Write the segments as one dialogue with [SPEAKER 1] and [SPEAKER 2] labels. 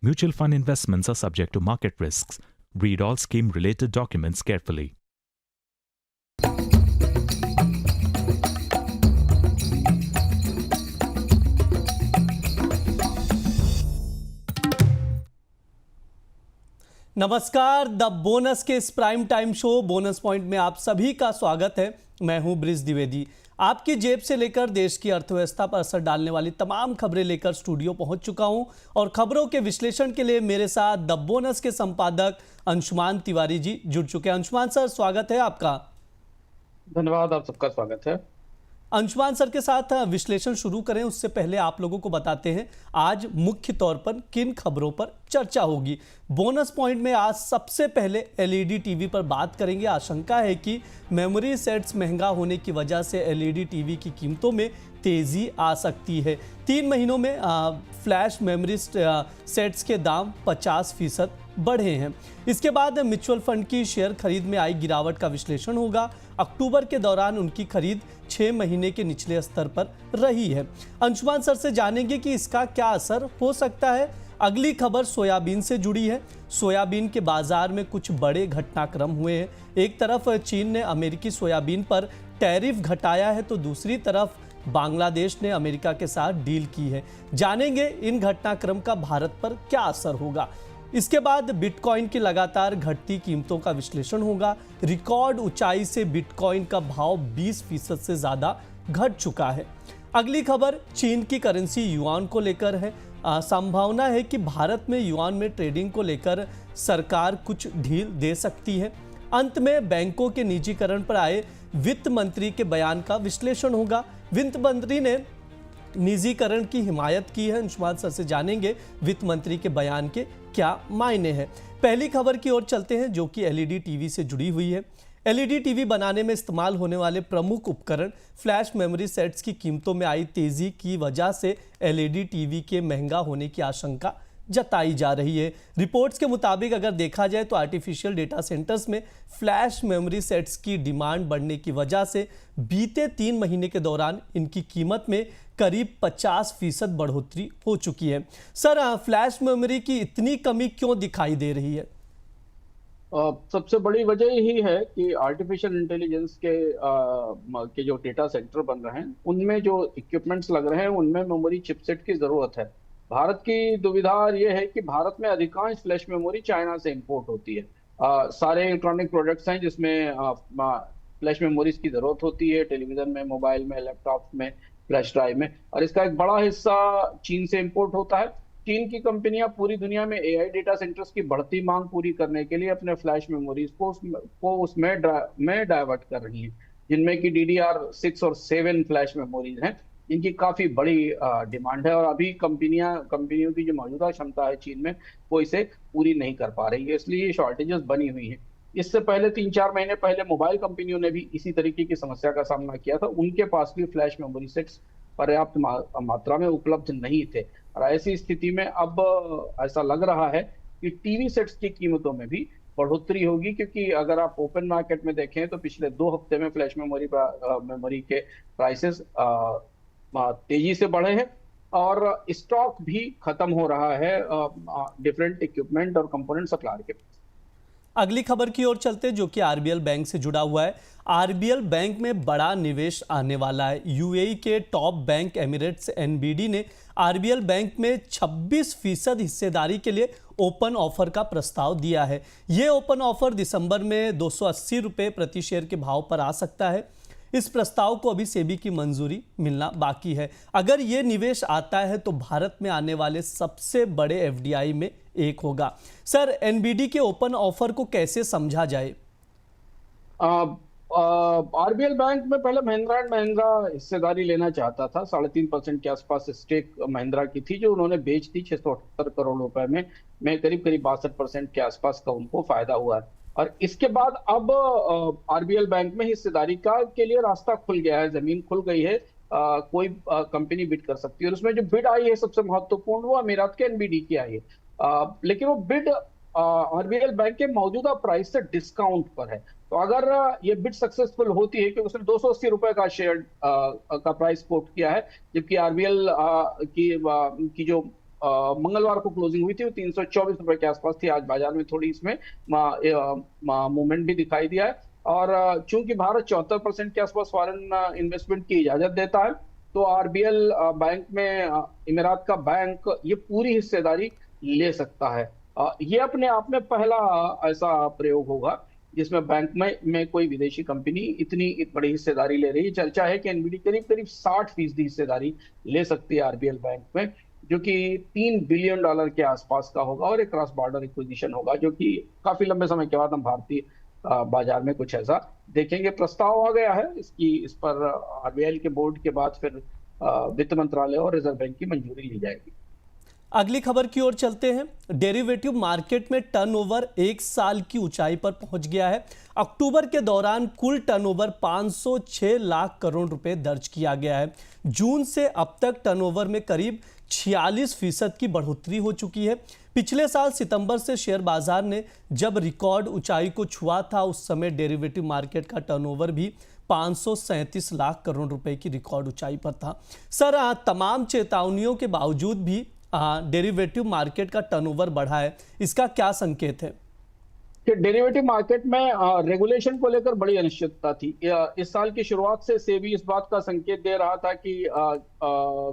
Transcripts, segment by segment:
[SPEAKER 1] Mutual fund investments are subject to market risks. Read all scheme-related documents carefully.
[SPEAKER 2] नमस्कार, the bonus के इस prime time show bonus point में आप सभी का स्वागत है। मैं हूं ब्रिज द्विवेदी। आपकी जेब से लेकर देश की अर्थव्यवस्था पर असर डालने वाली तमाम खबरें लेकर स्टूडियो पहुंच चुका हूं और खबरों के विश्लेषण के लिए मेरे साथ द बोनस के संपादक अंशुमान तिवारी जी जुड़ चुके हैं। अंशुमान सर, स्वागत है आपका।
[SPEAKER 3] धन्यवाद, आप सबका स्वागत है।
[SPEAKER 2] अंशुमान सर के साथ विश्लेषण शुरू करें उससे पहले आप लोगों को बताते हैं आज मुख्य तौर पर किन खबरों पर चर्चा होगी। बोनस पॉइंट में आज सबसे पहले एलईडी टीवी पर बात करेंगे। आशंका है कि मेमोरी सेट्स महंगा होने की वजह से एलईडी टीवी की कीमतों में तेजी आ सकती है। 3 महीनों में फ्लैश मेमोरी सेट्स के दाम 50% बढ़े हैं। इसके बाद म्यूचुअल फंड की शेयर खरीद में आई गिरावट का विश्लेषण होगा। अक्टूबर के दौरान उनकी खरीद 6 महीने के निचले स्तर पर रही है। अंशुमान सर से जानेंगे कि इसका क्या असर हो सकता है। अगली खबर सोयाबीन से जुड़ी है। सोयाबीन के बाजार में कुछ बड़े घटनाक्रम हुए हैं। एक तरफ चीन ने अमेरिकी सोयाबीन पर टैरिफ घटाया है तो दूसरी तरफ बांग्लादेश ने अमेरिका के साथ डील की है। जानेंगे इन घटनाक्रम का भारत पर क्या असर होगा। इसके बाद बिटकॉइन की लगातार घटती कीमतों का विश्लेषण होगा। रिकॉर्ड ऊंचाई से बिटकॉइन का भाव 20% से ज्यादा घट चुका है। अगली खबर चीन की करेंसी युआन को लेकर है। संभावना है कि भारत में युआन में ट्रेडिंग को लेकर सरकार कुछ ढील दे सकती है। अंत में बैंकों के निजीकरण पर आए वित्त मंत्री के बयान का विश्लेषण होगा। वित्त मंत्री ने निजीकरण की हिमायत की है। अंशुमान सर से जानेंगे वित्त मंत्री के बयान के क्या मायने हैं। पहली खबर की ओर चलते हैं जो कि एलईडी टीवी से जुड़ी हुई है। एलईडी टीवी बनाने में इस्तेमाल होने वाले प्रमुख उपकरण फ्लैश मेमोरी सेट्स की कीमतों में आई तेजी की वजह से एलईडी टीवी के महंगा होने की आशंका जताई जा रही है। रिपोर्ट्स के मुताबिक अगर देखा जाए तो आर्टिफिशियल डेटा सेंटर्स में फ्लैश मेमोरी सेट्स की डिमांड बढ़ने की वजह से बीते 3 महीने के दौरान इनकी कीमत में करीब 50% बढ़ोतरी हो चुकी है। सर, फ्लैश मेमोरी की इतनी कमी क्यों दिखाई दे रही है?
[SPEAKER 3] सबसे बड़ी वजह यही है कि आर्टिफिशियल इंटेलिजेंस के जो डेटा सेंटर बन रहे हैं उनमें जो इक्विपमेंट्स लग रहे हैं उनमें मेमोरी चिपसेट की जरूरत है। भारत की दुविधा ये है कि भारत में अधिकांश फ्लैश मेमोरी चाइना से इंपोर्ट होती है। सारे इलेक्ट्रॉनिक प्रोडक्ट्स हैं जिसमें फ्लैश मेमोरीज की जरूरत होती है। टेलीविजन में, मोबाइल में, लैपटॉप में, फ्लैश ड्राइव में, और इसका एक बड़ा हिस्सा चीन से इंपोर्ट होता है। चीन की कंपनियां पूरी दुनिया में एआई डेटा सेंटर्स की बढ़ती मांग पूरी करने के लिए अपने फ्लैश मेमोरीज को उसमें डाइवर्ट कर रही हैं, जिनमें कि DDR6 और 7 फ्लैश मेमोरीज हैं। इनकी काफी बड़ी डिमांड है और अभी कंपनियों की जो मौजूदा क्षमता है चीन में वो इसे पूरी नहीं कर पा रही है, इसलिए ये शॉर्टेजेस बनी हुई हैं। इससे पहले 3-4 महीने पहले मोबाइल कंपनियों ने भी इसी तरीके की समस्या का सामना किया था। उनके पास भी फ्लैश मेमोरी सेट्स पर्याप्त मात्रा में उपलब्ध नहीं थे और ऐसी स्थिति में अब ऐसा लग रहा है कि टीवी सेट्स की कीमतों में भी बढ़ोतरी होगी, क्योंकि अगर आप ओपन मार्केट में देखें तो पिछले 2 हफ्ते में फ्लैश मेमोरी के प्राइसेस तेजी से बढ़े हैं और स्टॉक भी खत्म हो रहा है डिफरेंट इक्विपमेंट और कंपोनेंट सप्लायर के।
[SPEAKER 2] अगली खबर की ओर चलते जो कि आरबीएल बैंक से जुड़ा हुआ है। आरबीएल बैंक में बड़ा निवेश आने वाला है। यूएई के टॉप बैंक एमिरेट्स एनबीडी ने आरबीएल बैंक में 26% हिस्सेदारी के लिए ओपन ऑफर का प्रस्ताव दिया है। यह ओपन ऑफर दिसंबर में 280 रुपये प्रति शेयर के भाव पर आ सकता है। इस प्रस्ताव को अभी सेबी की मंजूरी मिलना बाकी है। अगर ये निवेश आता है तो भारत में आने वाले सबसे बड़े एफडीआई में एक होगा। सर, एनबीडी के ओपन ऑफर को कैसे समझा जाए?
[SPEAKER 3] आरबीएल बैंक में पहले महिंद्रा एंड महिंद्रा हिस्सेदारी लेना चाहता था। 3.5% के आसपास स्टेक महिंद्रा की थी जो उन्होंने बेच दी 678 करोड़ रुपए में करीब 62% के आसपास का उनको फायदा हुआ है। और इसके बाद अब आरबीएल बैंक में हिस्सेदारी के लिए रास्ता खुल गया है, जमीन खुल गई है। कोई कंपनी बिड कर सकती है और उसमें जो बिड आई है सबसे महत्वपूर्ण वो अमीरात के एनबीडी की आई है। लेकिन वो बिड आरबीएल बैंक के मौजूदा प्राइस से डिस्काउंट पर है। तो अगर ये बिड सक्सेसफुल होती है, क्योंकि उसने 280 रुपए का शेयर का प्राइस कोट किया है, जबकि आरबीएल की जो मंगलवार को क्लोजिंग हुई थी वो 324 रुपए के आसपास थी। आज बाजार में थोड़ी इसमें मूवमेंट भी दिखाई दिया है। और चूंकि भारत 74% के आसपास फॉरेन इन्वेस्टमेंट की इजाजत देता है, तो आरबीएल बैंक में इमारात का बैंक ये पूरी हिस्सेदारी ले सकता है। ये अपने आप में पहला ऐसा प्रयोग होगा जिसमें बैंक में कोई विदेशी कंपनी इतनी बड़ी हिस्सेदारी ले रही है। चर्चा है कि एनबीडी करीब करीब 60% हिस्सेदारी ले सकती है आरबीएल बैंक में, जो कि $3 बिलियन के आसपास का होगा और एक क्रॉस बॉर्डर एक्विजिशन होगा, जो कि काफी लंबे समय के बाद हम भारतीय बाजार में कुछ ऐसा देखेंगे। प्रस्ताव आ गया है इस पर आरबीआई के बोर्ड के बाद फिर वित्त मंत्रालय और रिजर्व बैंक की मंजूरी ली जाएगी।
[SPEAKER 2] अगली खबर की ओर चलते हैं। डेरिवेटिव मार्केट में टर्नओवर एक साल की ऊंचाई पर पहुंच गया है। अक्टूबर के दौरान कुल टर्नओवर 506 लाख करोड़ रुपए दर्ज किया गया है। जून से अब तक टर्नओवर में करीब 46% की बढ़ोतरी हो चुकी है। पिछले साल सितंबर से शेयर बाजार ने जब रिकॉर्ड ऊंचाई को छुआ था, उस समय डेरिवेटिव मार्केट का टर्नओवर भी 537 लाख करोड़ रुपए की रिकॉर्ड ऊंचाई पर था। सर, तमाम चेतावनियों के बावजूद भी डेरिवेटिव मार्केट का टर्नओवर बढ़ा है, इसका क्या संकेत है?
[SPEAKER 3] कि डेरिवेटिव मार्केट में रेगुलेशन को लेकर बड़ी अनिश्चितता थी। इस साल की शुरुआत से सेबी इस बात का संकेत दे रहा था कि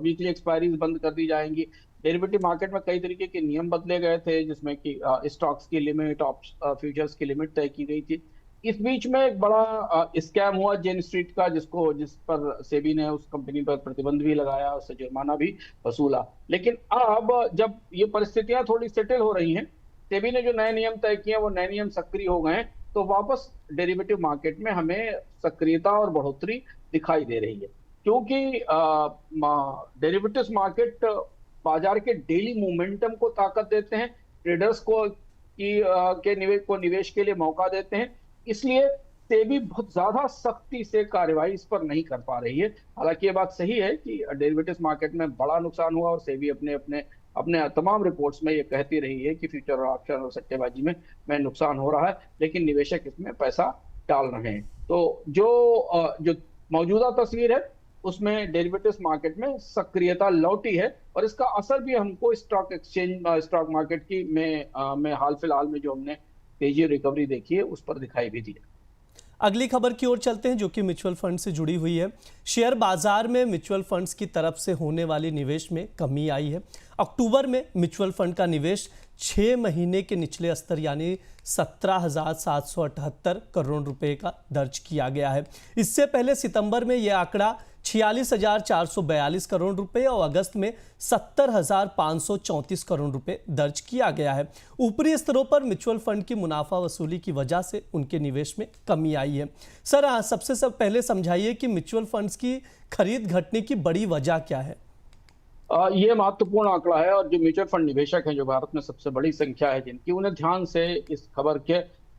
[SPEAKER 3] वीकली एक्सपायरीज बंद कर दी जाएंगी। डेरिवेटिव मार्केट में कई तरीके के नियम बदले गए थे, जिसमें कि स्टॉक्स की लिमिट, फ्यूचर्स की लिमिट तय की गई थी। इस बीच में एक बड़ा स्कैम हुआ जेन स्ट्रीट का, जिस पर सेबी ने उस कंपनी पर प्रतिबंध भी लगाया, उससे जुर्माना भी वसूला। लेकिन अब जब ये परिस्थितियां थोड़ी सेटल हो रही हैं, सेबी ने जो नए नियम तय किए वो नए नियम सक्रिय हो गए, तो वापस डेरिवेटिव मार्केट में हमें सक्रियता और बढ़ोतरी दिखाई दे रही है। क्योंकि डेरिवेटिव्स मार्केट बाजार के डेली मोमेंटम को ताकत देते हैं, ट्रेडर्स को निवेश के लिए मौका देते हैं। इसलिए सेबी बहुत ज्यादा सख्ती से कार्रवाई इस पर नहीं कर पा रही है। हालांकि ये बात सही है कि डेरिवेटिव्स मार्केट में बड़ा नुकसान हुआ और सेबी अपने तमाम रिपोर्ट्स में ये कहती रही है कि फ्यूचर और ऑप्शन और सट्टेबाजी में नुकसान हो रहा है, लेकिन निवेशक इसमें पैसा डाल रहे हैं। तो जो मौजूदा तस्वीर है उसमें डेरिवेटिव्स मार्केट में सक्रियता लौटी है, और इसका असर भी हमको स्टॉक मार्केट की में हाल फिलहाल में जो हमने तेजी रिकवरी देखी है उस पर दिखाई भी दी है।
[SPEAKER 2] अगली खबर की ओर चलते हैं, जो कि म्यूचुअल फंड से जुड़ी हुई है। शेयर बाजार में म्यूचुअल फंड्स की तरफ से होने वाली निवेश में कमी आई है। अक्टूबर में म्यूचुअल फंड का निवेश 6 महीने के निचले स्तर यानी 17,778 करोड़ रुपए का दर्ज किया गया है। इससे पहले सितंबर में यह आंकड़ा 46,442 करोड़ रुपए और अगस्त में 70,534 करोड़ रुपए दर्ज किया गया है। ऊपरी स्तरों पर म्यूचुअल फंड की मुनाफा वसूली की वजह से उनके निवेश में कमी आई है। सर, सबसे पहले समझाइए कि म्यूचुअल फंड्स की खरीद घटने की बड़ी वजह क्या है?
[SPEAKER 3] ये महत्वपूर्ण आंकड़ा है, और जो म्यूचुअल फंड निवेशक हैं, जो भारत में सबसे बड़ी संख्या है जिनकी, उन्हें ध्यान से इस खबर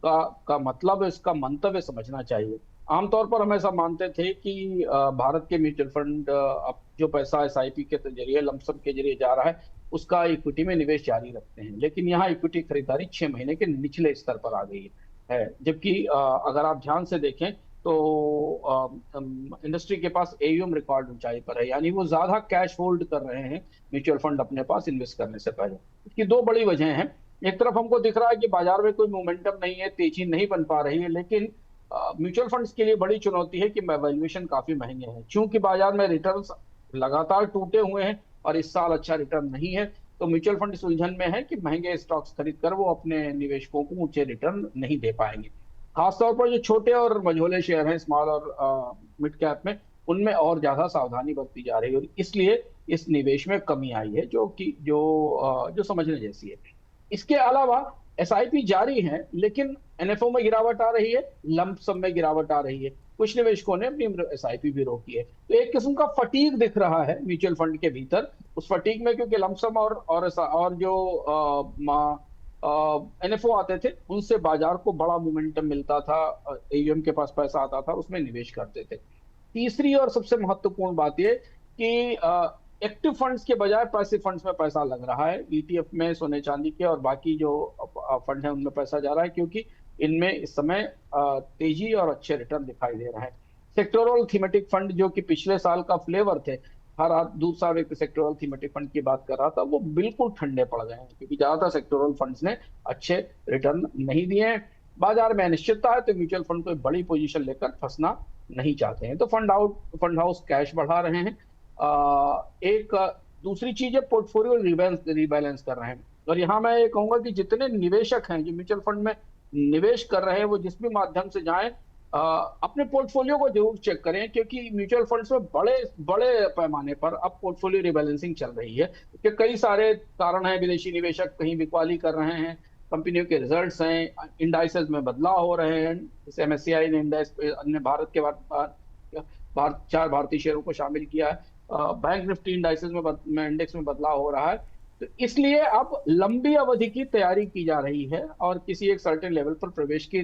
[SPEAKER 3] का मतलब, इसका मंतव्य समझना चाहिए। आमतौर पर हम ऐसा मानते थे कि भारत के म्यूचुअल फंड अब जो पैसा एसआईपी के जरिए, लमसम के जरिए जा रहा है, उसका इक्विटी में निवेश जारी रखते हैं। लेकिन यहाँ इक्विटी खरीदारी 6 महीने के निचले स्तर पर आ गई है। जबकि अगर आप ध्यान से देखें तो इंडस्ट्री के पास एयूएम रिकॉर्ड ऊंचाई पर है, यानी वो ज्यादा कैश होल्ड कर रहे हैं म्यूचुअल फंड अपने पास इन्वेस्ट करने से पहले। इसकी 2 बड़ी वजह हैं। एक तरफ हमको दिख रहा है कि बाजार में कोई मोमेंटम नहीं है, तेजी नहीं बन पा रही है, लेकिन म्यूचुअल फंड्स के लिए बड़ी चुनौती है कि वैल्यूएशन काफी महंगे हैं। चूंकि बाजार में रिटर्न्स लगातार टूटे हुए हैं और इस साल अच्छा रिटर्न नहीं है, तो म्यूचुअल फंड इस उलझन में है कि महंगे स्टॉक्स खरीद कर वो अपने निवेशकों को ऊंचे रिटर्न नहीं दे पाएंगे। खासतौर पर जो छोटे और मझोले शेयर हैं, स्मॉल और मिड कैप में, उनमें और ज्यादा सावधानी बरती जा रही है, और इसलिए इस निवेश में कमी आई है, जो समझने जैसी है। इसके अलावा एसआईपी जारी है, लेकिन एनएफओ में गिरावट आ रही है, लंप सम में गिरावट आ रही है। कुछ निवेशकों ने अपनी एसआईपी भी रोकी है। तो एक किस्म का फटीग दिख रहा है म्यूचुअल फंड के भीतर। उस फटीग में क्योंकि लंप सम और जो एनएफओ आते थे, उनसे बाजार को बड़ा मोमेंटम मिलता था, एयूएम के पास पैसा आता था, उसमें निवेश करते थे। तीसरी और सबसे महत्वपूर्ण बात यह कि एक्टिव फंड्स के बजाय पैसिव फंड्स में पैसा लग रहा है। ईटीएफ में सोने चांदी के और बाकी जो फंड है उनमें पैसा जा रहा है, क्योंकि इनमें इस समय तेजी और अच्छे रिटर्न दिखाई दे रहे हैं। सेक्टोरल थीमेटिक फंड जो कि पिछले साल का फ्लेवर थे, हर दूसरा व्यक्ति सेक्टोरल थीमेटिक फंड की बात कर रहा था, वो बिल्कुल ठंडे पड़ गए हैं क्योंकि ज्यादातर सेक्टोरल फंड्स ने अच्छे रिटर्न नहीं दिए हैं। बाजार में अनिश्चितता है तो म्यूचुअल फंड कोई बड़ी पोजीशन लेकर फंसना नहीं चाहते हैं, तो फंड हाउस कैश बढ़ा रहे हैं। एक दूसरी चीज है, पोर्टफोलियो रिबैलेंस कर रहे हैं। और यहाँ मैं ये कहूंगा कि जितने निवेशक हैं जो म्यूचुअल फंड में निवेश कर रहे हैं, वो जिस भी माध्यम से जाएं, अपने पोर्टफोलियो को जरूर चेक करें, क्योंकि म्यूचुअल फंड्स में बड़े बड़े पैमाने पर अब पोर्टफोलियो रिबैलेंसिंग चल रही है। कि कई सारे कारण हैं, विदेशी निवेशक कहीं बिकवाली कर रहे हैं, कंपनियों के रिजल्ट्स हैं, इंडाइसेस में बदलाव हो रहे हैं, जैसे MSCI ने इंडेक्स अन्य भारत के भारत 4 भारतीय शेयरों को शामिल किया है, बैंक निफ्टी इंडाइसेस में इंडेक्स में बदलाव हो रहा है। तो इसलिए अब लंबी अवधि की तैयारी की जा रही है और किसी एक सर्टेन लेवल पर प्रवेश की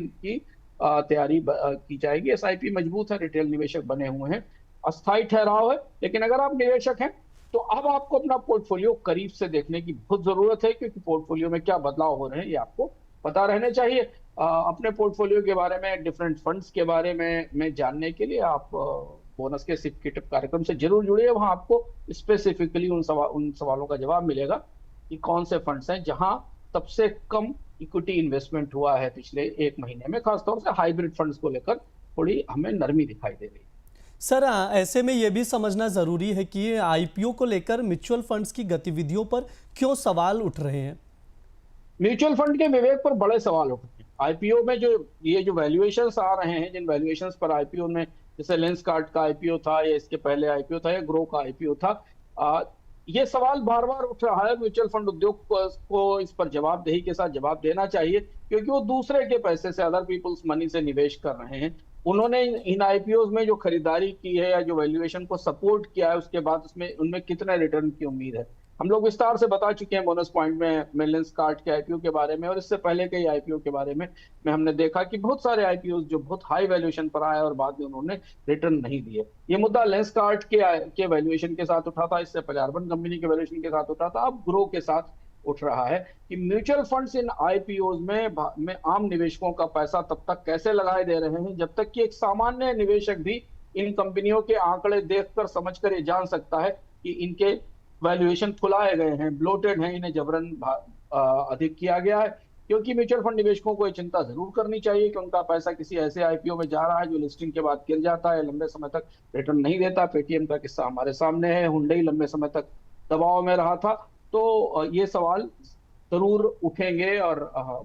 [SPEAKER 3] तैयारी की जाएगी। SIP मजबूत है, रिटेल निवेशक बने हुए हैं, अस्थायी ठहराव है। लेकिन अगर आप निवेशक हैं तो अब आपको अपना पोर्टफोलियो करीब से देखने की बहुत जरूरत है, क्योंकि पोर्टफोलियो में क्या बदलाव हो रहे हैं ये आपको पता रहने चाहिए। अपने पोर्टफोलियो के बारे में, डिफरेंट फंड्स के बारे में जानने के लिए आप बोनस के सिप के टिप कार्यक्रम से जरूर जुड़िए। वहां आपको स्पेसिफिकली उन सवालों का जवाब मिलेगा कि कौन से फंड्स हैं जहां सबसे कम इक्विटी इन्वेस्टमेंट हुआ है पिछले 1 महीने में। खासतौर से हाइब्रिड फंड्स को लेकर थोड़ी हमें नरमी दिखाई दे रही है।
[SPEAKER 2] सर, ऐसे में यह भी समझना जरूरी है कि IPO को लेकर म्यूचुअल फंड्स की गतिविधियों पर क्यों सवाल उठ रहे हैं?
[SPEAKER 3] म्यूचुअल फंड के विवेक पर बड़े सवाल उठ रहे हैं। IPO में जो वैल्यूएशंस आ रहे हैं, जिन वैल्यूएशंस पर IPO में, जैसे लेंसकार्ट का IPO था या इसके पहले IPO था या ग्रो का IPO था, ये सवाल बार बार उठ रहा है। म्यूचुअल फंड उद्योग को इस पर जवाबदेही के साथ जवाब देना चाहिए, क्योंकि वो दूसरे के पैसे से, अदर पीपल्स मनी से निवेश कर रहे हैं। उन्होंने इन IPOs में जो खरीदारी की है या जो वैल्यूएशन को सपोर्ट किया है, उसके बाद उसमें उनमें कितने रिटर्न की उम्मीद है, हम लोग विस्तार से बता चुके हैं बोनस पॉइंट में लेंसकार्ट के IPO के बारे में, और इससे पहले के IPO के बारे में हमने देखा कि बहुत सारे IPOs जो बहुत हाई वैल्यूएशन पर आए और बाद में उन्होंने रिटर्न नहीं दिए। ये मुद्दा लेंसकार्ट के वैल्यूएशन के साथ उठा था, इससे पहले अर्बन कंपनी के वैल्यूएशन के साथ उठा था, अब ग्रो के साथ उठ रहा है कि म्यूचुअल फंड्स इन IPOs में आम निवेशकों का पैसा तब तक कैसे लगाए दे रहे हैं जब तक कि एक सामान्य निवेशक भी इन कंपनियों के आंकड़े देखकर समझकर ये जान सकता है कि इनके वैल्यूएशन फुलाए गए हैं, ब्लोटेड हैं, इन्हें जबरन अधिक किया गया है। क्योंकि म्यूचुअल फंड निवेशकों को ये चिंता जरूर करनी चाहिए कि उनका पैसा किसी ऐसे IPO में जा रहा है जो लिस्टिंग के बाद गिर जाता है, लंबे समय तक रिटर्न नहीं देता। पेटीएम का किस्सा हमारे सामने है, हुंडई लंबे समय तक दबाव में रहा था। तो ये सवाल जरूर उठेंगे और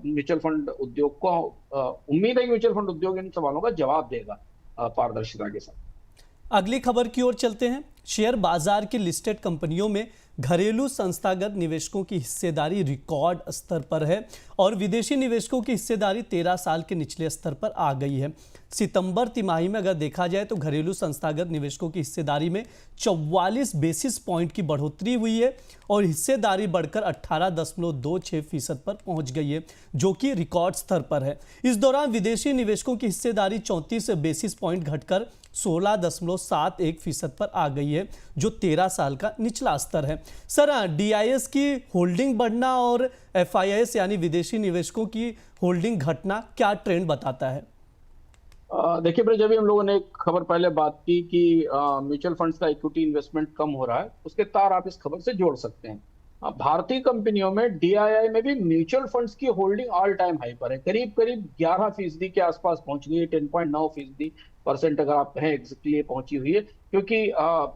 [SPEAKER 3] म्यूचुअल फंड उद्योग को उम्मीद है कि म्यूचुअल फंड उद्योग इन सवालों का जवाब देगा पारदर्शिता के साथ।
[SPEAKER 2] अगली खबर की ओर चलते हैं। शेयर बाजार की लिस्टेड कंपनियों में घरेलू संस्थागत निवेशकों की हिस्सेदारी रिकॉर्ड स्तर पर है और विदेशी निवेशकों की हिस्सेदारी 13 साल के निचले स्तर पर आ गई है। सितंबर तिमाही में अगर देखा जाए तो घरेलू संस्थागत निवेशकों की हिस्सेदारी में 44 बेसिस पॉइंट की बढ़ोतरी हुई है और हिस्सेदारी बढ़कर 18.26% पर पहुंच गई है, जो कि रिकॉर्ड स्तर पर है। इस दौरान विदेशी निवेशकों की हिस्सेदारी 34 बेसिस पॉइंट घटकर 16.71% पर आ गई है, जो 13 साल का निचला स्तर है। सर, DIS की होल्डिंग बढ़ना और FIIs यानी विदेशी निवेशकों की होल्डिंग घटना क्या ट्रेंड बताता है?
[SPEAKER 3] देखिए ब्रज, अभी हम लोगों ने एक खबर पहले बात की कि म्यूचुअल फंड्स का इक्विटी इन्वेस्टमेंट कम हो रहा है, उसके तार आप इस खबर से जोड़ सकते हैं। भारतीय कंपनियों में DII में भी म्यूचुअल फंड्स की होल्डिंग ऑल टाइम हाई पर है, करीब करीब 11% के आसपास पहुंच गई है। 10.9% अगर आप कहें एग्जैक्टली पहुंची हुई है, क्योंकि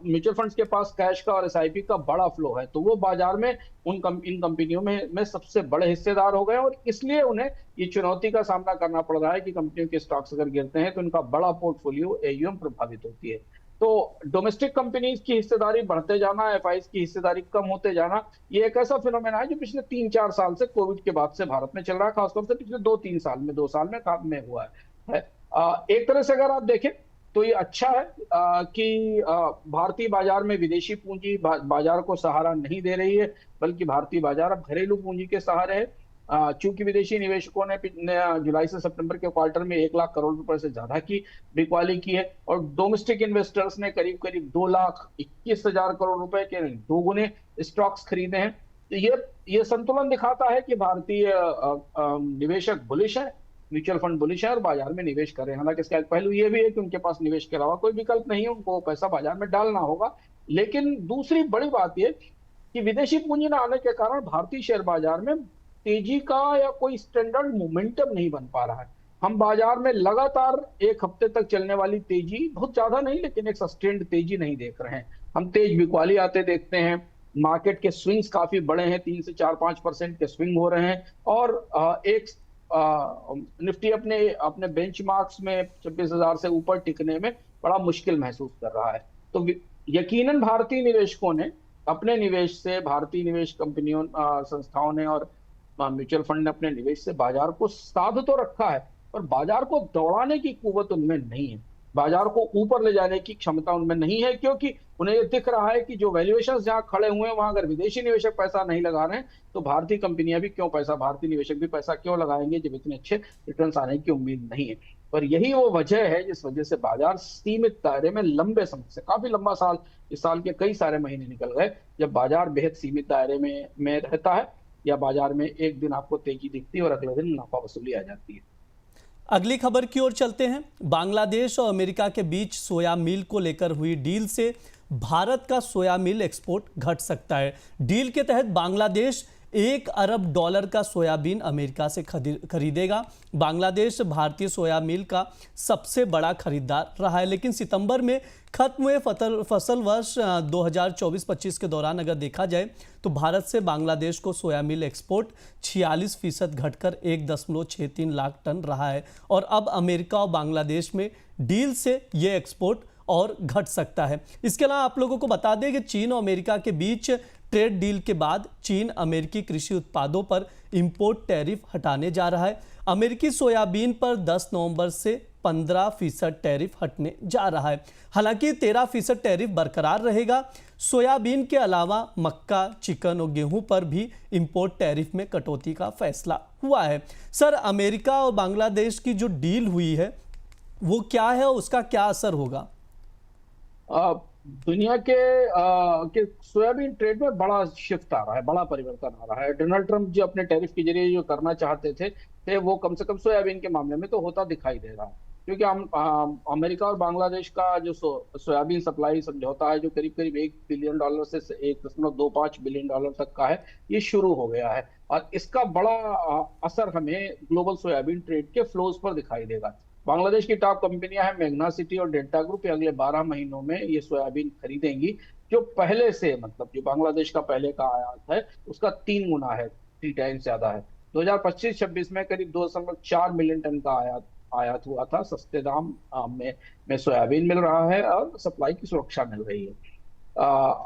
[SPEAKER 3] म्यूचुअल फंड्स के पास कैश का और SIP का बड़ा फ्लो है, तो वो बाजार में इन कंपनियों में सबसे बड़े हिस्सेदार हो गए और इसलिए उन्हें ये चुनौती का सामना करना पड़ रहा है कि कंपनियों के स्टॉक्स अगर गिरते हैं तो इनका बड़ा पोर्टफोलियो AUM प्रभावित होती है। तो डोमेस्टिक कंपनीज की हिस्सेदारी बढ़ते जाना, FIs की हिस्सेदारी कम होते जाना, ये एक ऐसा फिनोमेना है जो पिछले 3-4 साल से, कोविड के बाद से भारत में चल रहा है, खासतौर से पिछले 2-3 साल में, 2 साल में हुआ है। एक तरह से अगर आप देखें तो ये अच्छा है कि भारतीय बाजार में विदेशी पूंजी बाजार को सहारा नहीं दे रही है, बल्कि भारतीय बाजार अब घरेलू पूंजी के सहारे है। चूंकि विदेशी निवेशकों ने जुलाई से सितंबर के क्वार्टर में 1 लाख करोड़ रुपए से ज्यादा की बिकवाली की है और डोमेस्टिक इन्वेस्टर्स ने करीब करीब 2,21,000 करोड़ रुपए के 2 गुने स्टॉक्स खरीदे हैं। तो ये संतुलन दिखाता है कि भारतीय निवेशक बुलिश है, म्यूचुअल फंड बुलिश है और बाजार में निवेश कर रहे हैं। हालांकि इसका एक पहलू ये भी है कि उनके पास निवेश के अलावा कोई विकल्प नहीं है, उनको पैसा बाजार में डालना होगा, लेकिन दूसरी बड़ी बात यह कि विदेशी पूंजी न आने के कारण भारतीय शेयर बाजार में तेजी का या कोई स्टैंडर्ड मोमेंटम नहीं बन पा रहा है। हम बाजार में लगातार एक हफ्ते तक चलने वाली तेजी, बहुत ज्यादा नहीं लेकिन एक सस्टेन्ड तेजी नहीं देख रहे हैं। हम तेज बिकवाली आते देखते हैं, मार्केट के स्विंग्स काफी बड़े हैं, 3 से 4-5% के स्विंग हो रहे हैं, और एक निफ्टी अपने अपने बेंचमार्क्स में 26,000 से ऊपर टिकने में बड़ा मुश्किल महसूस कर रहा है। तो यकीनन भारतीय निवेशकों ने अपने निवेश से, भारतीय निवेश कंपनियों, संस्थाओं ने और म्यूचुअल फंड ने अपने निवेश से बाजार को साध तो रखा है, पर बाजार को दौड़ाने की कुवत उनमें नहीं है, बाजार को ऊपर ले जाने की क्षमता उनमें नहीं है, क्योंकि उन्हें ये दिख रहा है कि जो वैल्यूएशंस जहां खड़े हुए हैं वहां अगर विदेशी निवेशक पैसा नहीं लगा रहे हैं तो भारतीय कंपनियां भी क्यों पैसा, भारतीय निवेशक भी पैसा क्यों लगाएंगे जब इतने अच्छे रिटर्न्स आने की उम्मीद नहीं है। पर यही वो वजह है जिस वजह से बाजार सीमित दायरे में लंबे समय से, काफी लंबा साल, इस साल के कई सारे महीने निकल गए जब बाजार बेहद सीमित दायरे में रहता है, या बाजार में एक दिन आपको तेजी दिखती है और अगले दिन मुनाफा वसूली आ जाती है।
[SPEAKER 2] अगली खबर की ओर चलते हैं। बांग्लादेश और अमेरिका के बीच सोया मिल को लेकर हुई डील से भारत का सोया मिल एक्सपोर्ट घट सकता है। डील के तहत बांग्लादेश $1 अरब का सोयाबीन अमेरिका से खरीदेगा। बांग्लादेश भारतीय सोया मिल का सबसे बड़ा खरीदार रहा है, लेकिन सितंबर में खत्म हुए फसल वर्ष 2024-25 के दौरान अगर देखा जाए तो भारत से बांग्लादेश को सोया मिल एक्सपोर्ट 46% घटकर 1.63 लाख टन रहा है, और अब अमेरिका और बांग्लादेश में डील से ये एक्सपोर्ट और घट सकता है। इसके अलावा आप लोगों को बता दें कि चीन और अमेरिका के बीच ट्रेड डील के बाद चीन अमेरिकी कृषि उत्पादों पर इंपोर्ट टैरिफ हटाने जा रहा है। अमेरिकी सोयाबीन पर 10 नवंबर से 15% टैरिफ हटने जा रहा है। हालांकि 13% टैरिफ बरकरार रहेगा। सोयाबीन के अलावा मक्का, चिकन और गेहूं पर भी इंपोर्ट टैरिफ में कटौती का फैसला हुआ है। सर, अमेरिका और बांग्लादेश की जो डील हुई है वो क्या है और उसका क्या असर होगा?
[SPEAKER 3] दुनिया के सोयाबीन ट्रेड में बड़ा शिफ्ट आ रहा है, बड़ा परिवर्तन आ रहा है। डोनाल्ड ट्रंप जो अपने टैरिफ के जरिए जो करना चाहते थे वो कम से कम सोयाबीन के मामले में तो होता दिखाई दे रहा है, क्योंकि अमेरिका और बांग्लादेश का जो सोयाबीन सप्लाई समझौता है जो करीब करीब $1 बिलियन से 1.25 बिलियन डॉलर तक का है, ये शुरू हो गया है, और इसका बड़ा असर हमें ग्लोबल सोयाबीन ट्रेड के फ्लोज पर दिखाई देगा। बांग्लादेश की टॉप कंपनियां हैं मैग्ना सिटी और डेल्टा ग्रुप, अगले 12 महीनों में ये सोयाबीन खरीदेंगी, जो पहले से, मतलब जो बांग्लादेश का पहले का आयात है उसका 3 गुना है, 3 टाइम्स ज्यादा है। 2025-26 में करीब 2.4 मिलियन टन का आयात हुआ था। सस्ते दाम में सोयाबीन मिल रहा है और सप्लाई की सुरक्षा मिल रही है।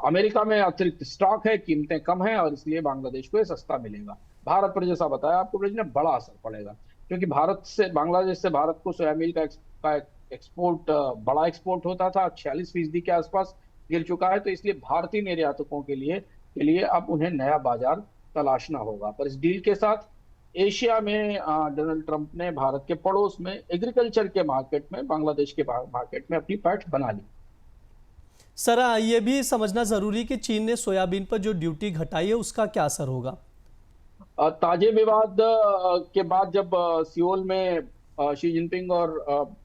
[SPEAKER 3] अमेरिका में अतिरिक्त स्टॉक है, कीमतें कम है, और इसलिए बांग्लादेश को ये सस्ता मिलेगा। भारत पर जैसा बताया आपको ब्रिज ने, बड़ा असर पड़ेगा, क्योंकि बांग्लादेश से भारत को सोयाबीन का एक्सपोर्ट बड़ा एक्सपोर्ट होता था, 46% के आसपास गिर चुका है। तो इसलिए भारतीय निर्यातकों के लिए अब उन्हें नया बाजार तलाशना होगा। पर इस डील के साथ एशिया में डोनाल्ड ट्रंप ने भारत के पड़ोस में एग्रीकल्चर के मार्केट में, बांग्लादेश के मार्केट में अपनी पैठ बना ली।
[SPEAKER 2] सर, ये भी समझना जरूरी कि चीन ने सोयाबीन पर जो ड्यूटी घटाई है उसका क्या असर होगा?
[SPEAKER 3] ताजे विवाद के बाद जब सियोल में शी जिनपिंग और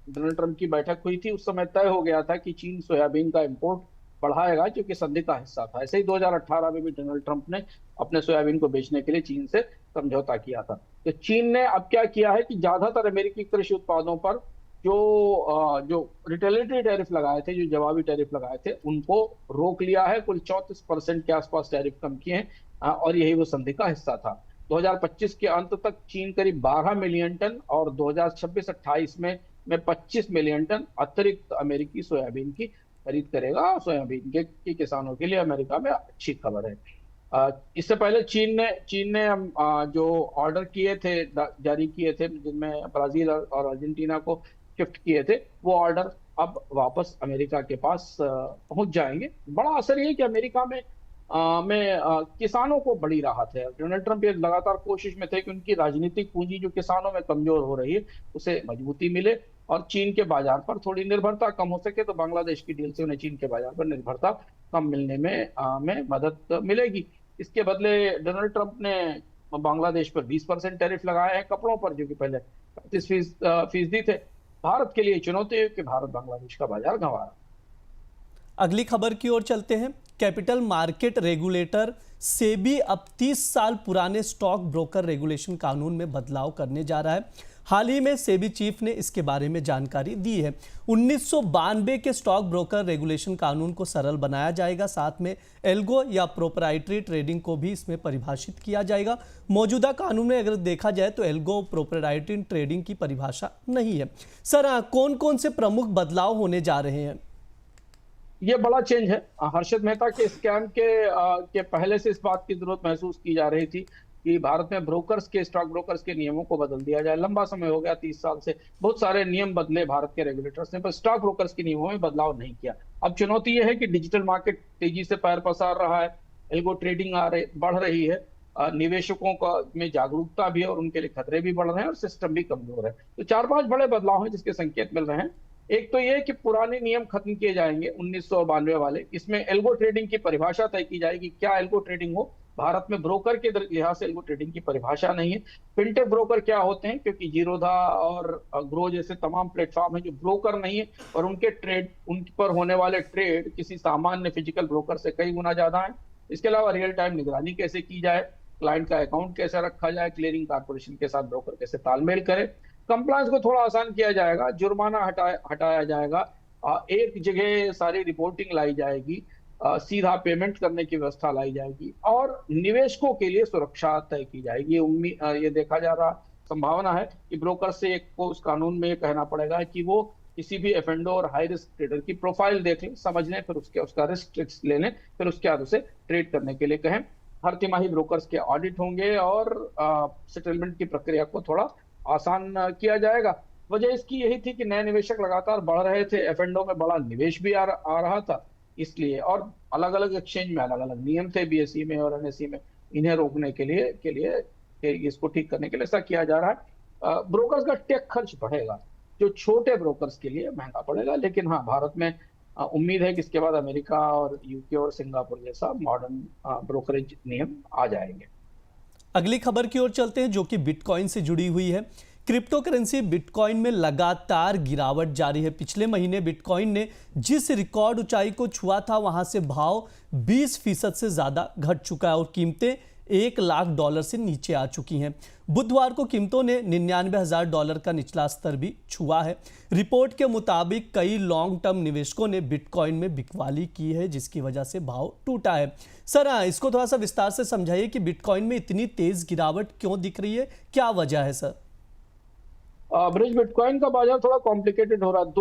[SPEAKER 3] डोनाल्ड ट्रंप की बैठक हुई थी, उस समय तय हो गया था कि चीन सोयाबीन का इंपोर्ट बढ़ाएगा, क्योंकि संधि का हिस्सा था। ऐसे ही 2018 में भी डोनाल्ड ट्रंप ने अपने सोयाबीन को बेचने के लिए चीन से समझौता किया था। तो चीन ने अब क्या किया है कि ज्यादातर अमेरिकी कृषि उत्पादों पर जो रिटेलिटरी टैरिफ लगाए थे, जो जवाबी टैरिफ लगाए थे, उनको रोक लिया है। कुल 34% के आसपास टैरिफ कम किए हैं, और यही वो संधि का हिस्सा था। 2025 के अंत तक चीन करीब 12 मिलियन टन और 2026-28 में 25 मिलियन टन अतिरिक्त अमेरिकी सोयाबीन की खरीद करेगा। सोयाबीन के किसानों के लिए अमेरिका में अच्छी खबर है। इससे पहले चीन ने जो ऑर्डर जारी किए थे, जिनमें ब्राजील और अर्जेंटीना को शिफ्ट किए थे, वो ऑर्डर अब वापस अमेरिका के पास पहुंच जाएंगे। बड़ा असर ये कि अमेरिका में किसानों को बड़ी राहत है। डोनाल्ड ट्रंप ये लगातार कोशिश में थे कि उनकी राजनीतिक पूंजी जो किसानों में कमजोर हो रही है उसे मजबूती मिले, और चीन के बाजार पर थोड़ी निर्भरता कम हो सके। तो बांग्लादेश की डील से उन्हें चीन के बाजार पर निर्भरता कम मिलने में मदद मिलेगी। इसके बदले डोनाल्ड ट्रंप ने बांग्लादेश पर 20% टैरिफ लगाए हैं कपड़ों पर, जो कि पहले 35% थे। भारत के लिए चुनौती है कि भारत बांग्लादेश का बाजार गंवा रहा है।
[SPEAKER 2] अगली खबर की ओर चलते हैं। कैपिटल मार्केट रेगुलेटर सेबी अब 30 साल पुराने स्टॉक ब्रोकर रेगुलेशन कानून में बदलाव करने जा रहा है। हाल ही में सेबी चीफ ने इसके बारे में जानकारी दी है। 1992 के स्टॉक ब्रोकर रेगुलेशन कानून को सरल बनाया जाएगा, साथ में एल्गो या प्रोपराइटरी ट्रेडिंग को भी इसमें परिभाषित किया जाएगा। मौजूदा कानून में अगर देखा जाए तो एल्गो प्रोपराइटरी ट्रेडिंग की परिभाषा नहीं है। सर, कौन कौन से प्रमुख बदलाव होने जा रहे हैं?
[SPEAKER 3] ये बड़ा चेंज है। हर्षद मेहता के स्कैम के पहले से इस बात की जरूरत महसूस की जा रही थी कि भारत में स्टॉक ब्रोकर्स के नियमों को बदल दिया जाए। लंबा समय हो गया, 30 साल से बहुत सारे नियम बदले भारत के रेगुलेटर्स ने, पर स्टॉक ब्रोकर्स के नियमों में बदलाव नहीं किया। अब चुनौती यह है कि डिजिटल मार्केट तेजी से पैर पसार रहा है, एल्गो ट्रेडिंग बढ़ रही है, निवेशकों का में जागरूकता भी है और उनके लिए खतरे भी बढ़ रहे हैं और सिस्टम भी कमजोर है। तो 4-5 बड़े बदलाव हैं जिसके संकेत मिल रहे हैं। एक तो ये कि पुराने नियम खत्म किए जाएंगे 1992 वाले। इसमें एल्गो ट्रेडिंग की परिभाषा तय की जाएगी, क्या एल्गो ट्रेडिंग हो। भारत में ब्रोकर के लिहाज से एल्गो ट्रेडिंग की परिभाषा नहीं है। फिनटेक ब्रोकर क्या होते हैं, क्योंकि जीरोधा और ग्रो जैसे तमाम प्लेटफॉर्म हैं जो ब्रोकर नहीं है और उन पर होने वाले ट्रेड किसी सामान्य फिजिकल ब्रोकर से कई गुना ज्यादा है। इसके अलावा रियल टाइम निगरानी कैसे की जाए, क्लाइंट का अकाउंट कैसे रखा जाए, क्लियरिंग कॉर्पोरेशन के साथ ब्रोकर कैसे तालमेल करे, कंप्लायंस को थोड़ा आसान किया जाएगा, जुर्माना हटाया जाएगा, एक जगह सारी रिपोर्टिंग लाई जाएगी, सीधा पेमेंट करने की व्यवस्था लाई जाएगी और निवेशकों के लिए सुरक्षा तय की जाएगी। ये देखा जा रहा संभावना है कि ब्रोकर से को उस कानून में कहना पड़ेगा कि वो किसी भी एफएनडो और हाई रिस्क ट्रेडर की प्रोफाइल देख लें, समझ लें, फिर उसका रिस्क ले लें, फिर उसके बाद उसे ट्रेड करने के लिए कहें। हर तिमाही ब्रोकर्स के ऑडिट होंगे और सेटलमेंट की प्रक्रिया को थोड़ा आसान किया जाएगा। वजह इसकी यही थी कि नए निवेशक लगातार बढ़ रहे थे, एफएनडो में बड़ा निवेश भी आ रहा था, इसलिए और अलग अलग एक्सचेंज में अलग अलग नियम थे, बीएसई में और एनएसई में। इन्हें रोकने के लिए इसको ठीक करने के लिए ऐसा किया जा रहा है। ब्रोकर्स का टेक खर्च बढ़ेगा जो छोटे ब्रोकर्स के लिए महंगा पड़ेगा, लेकिन हाँ, भारत में उम्मीद है कि इसके बाद अमेरिका और यूके और सिंगापुर जैसा मॉडर्न ब्रोकरेज नियम आ जाएंगे।
[SPEAKER 2] अगली खबर की ओर चलते हैं जो कि बिटकॉइन से जुड़ी हुई है। क्रिप्टो करेंसी बिटकॉइन में लगातार गिरावट जारी है। पिछले महीने बिटकॉइन ने जिस रिकॉर्ड ऊंचाई को छुआ था वहां से भाव 20% से ज्यादा घट चुका है और कीमतें $1,00,000 से नीचे आ चुकी हैं। बुधवार को कीमतों ने $99,000 का निचला स्तर भी छुआ है। रिपोर्ट के मुताबिक कई लॉन्ग टर्म निवेशकों ने बिटकॉइन में बिकवाली की है, जिसकी वजह से भाव टूटा है। सर, इसको थोड़ा सा विस्तार से समझाइए कि बिटकॉइन में इतनी तेज गिरावट क्यों दिख रही है, क्या वजह है सर?
[SPEAKER 3] ब्रिज, बिटकॉइन का बाजार थोड़ा कॉम्प्लिकेटेड हो रहा है।